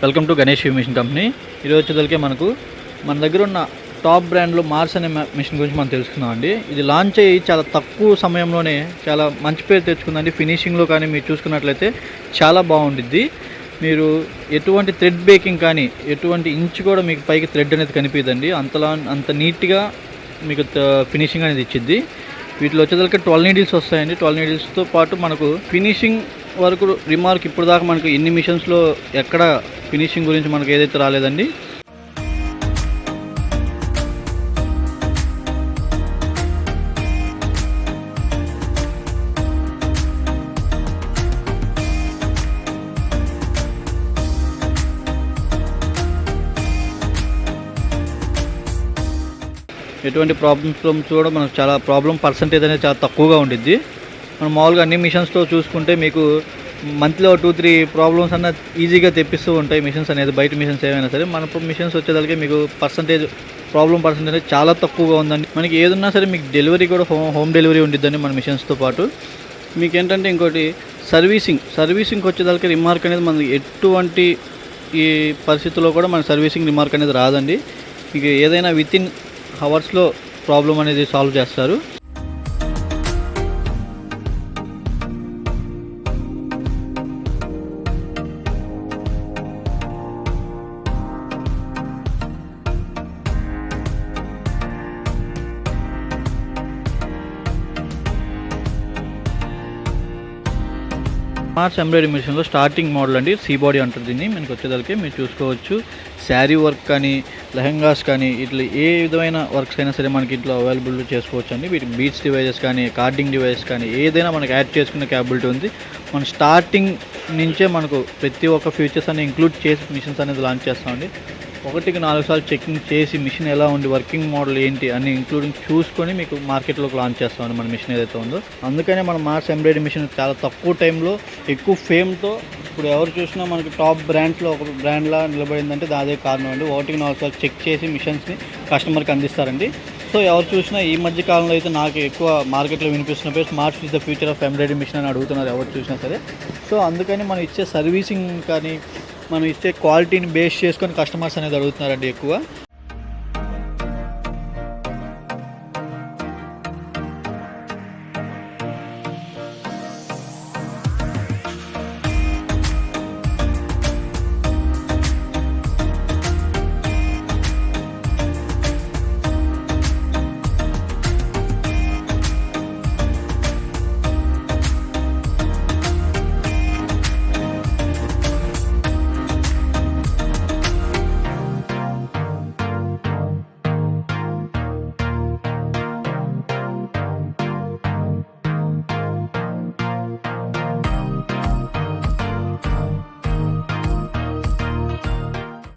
Welcome to Ganesh machine company. ఈరోజు వచ్చేసరికి మన దగ్గర ఉన్న టాప్ బ్రాండ్లో మార్స్ అనే మిషన్ గురించి మనం తెలుసుకుందాం అండి. ఇది లాంచ్ అయ్యి చాలా తక్కువ సమయంలోనే చాలా మంచి పేరు తెచ్చుకుందండి. ఫినిషింగ్లో కానీ మీరు చూసుకున్నట్లయితే చాలా బాగుండిద్ది. మీరు ఎటువంటి థ్రెడ్ బేకింగ్ కానీ ఎటువంటి ఇంచ్ కూడా మీకు పైకి థ్రెడ్ అనేది కనిపించదండి. అంత నీట్గా మీకు ఫినిషింగ్ అనేది ఇచ్చిద్ది. వీటిలో వచ్చేసరికి 12 నీడిల్స్ వస్తాయండి. 12 నీడిల్స్తో పాటు మనకు ఫినిషింగ్ వరకు రిమార్క్ ఇప్పుడు దాకా మనకు ఎన్ని మిషన్స్లో ఎక్కడ ఫినిషింగ్ గురించి మనకు ఏదైతే రాలేదండి. ఎటువంటి ప్రాబ్లమ్స్ కూడా మనకు చాలా ప్రాబ్లం పర్సంటేజ్ అనేది చాలా తక్కువగా ఉండిద్ది. మనం మామూలుగా అన్ని మిషన్స్తో చూసుకుంటే మీకు మంత్లీ 2-3 ప్రాబ్లమ్స్ అన్న ఈజీగా తెప్పిస్తూ ఉంటాయి మిషన్స్ అనేది, బయట మిషన్స్ ఏమైనా సరే. మన మిషన్స్ వచ్చేదానికి మీకు ప్రాబ్లం పర్సంటేజ్ చాలా తక్కువగా ఉందండి. మనకి ఏదన్నా సరే మీకు డెలివరీ కూడా హోమ్ డెలివరీ ఉండిద్దండి మన మిషన్స్తో పాటు. మీకు ఏంటంటే ఇంకోటి సర్వీసింగ్కి వచ్చేదానికి రిమార్క్ అనేది మనకి ఎటువంటి ఈ పరిస్థితుల్లో కూడా మన సర్వీసింగ్ రిమార్క్ అనేది రాదండి. మీకు ఏదైనా వితిన్ అవర్స్లో ప్రాబ్లం అనేది సాల్వ్ చేస్తారు. మార్స్ ఎంబ్రాయిడరీ మిషన్లో స్టార్టింగ్ మోడల్ అండి, సీ బాడీ అంటారు దీన్ని. మనకి వచ్చేదానికి మీరు చూసుకోవచ్చు శారీ వర్క్ కానీ లెహంగాస్ కానీ ఇట్లా ఏ విధమైన వర్క్స్ అయినా సరే మనకి ఇంట్లో అవైలబుల్ చేసుకోవచ్చు అండి. వీటికి బీట్స్ డివైజెస్ కానీ కార్డింగ్ డివైజెస్ కానీ ఏదైనా మనకి యాడ్ చేసుకునే క్యాపబిలిటీ ఉంది. మన స్టార్టింగ్ నుంచే మనకు ప్రతి ఒక్క ఫీచర్స్ అన్ని ఇంక్లూడ్ చేసి మిషన్స్ అనేది లాంచ్ చేస్తామండి. 1-4 సార్లు చెకింగ్ చేసి మిషన్ ఎలా ఉంది, వర్కింగ్ మోడల్ ఏంటి అన్ని ఇంక్లూడింగ్ చూసుకొని మీకు మార్కెట్లోకి లాంచ్ చేస్తామండి మన మిషన్ ఏదైతే ఉందో. అందుకనే మన మార్స్ ఎంబ్రాయిడరీ మిషన్ చాలా తక్కువ టైంలో ఎక్కువ ఫేమ్తో ఇప్పుడు ఎవరు చూసినా మనకి టాప్ బ్రాండ్స్లో ఒక బ్రాండ్లా నిలబడిందంటే అదే కారణం అండి. 1-4 సార్లు చెక్ చేసి మిషన్స్ని కస్టమర్కి అందిస్తారండి. సో ఎవరు చూసినా ఈ మధ్య కాలంలో అయితే నాకు ఎక్కువ మార్కెట్లో వినిపిస్తున్న పేరు Mars is the future of embroidery machine అని అడుగుతున్నారు ఎవరు చూసినా సరే. సో అందుకని మనం ఇచ్చే సర్వీసింగ్ కానీ మనం ఇచ్చే క్వాలిటీని బేస్ చేసుకొని కస్టమర్స్ అనేది అడుగుతున్నారండి ఎక్కువ.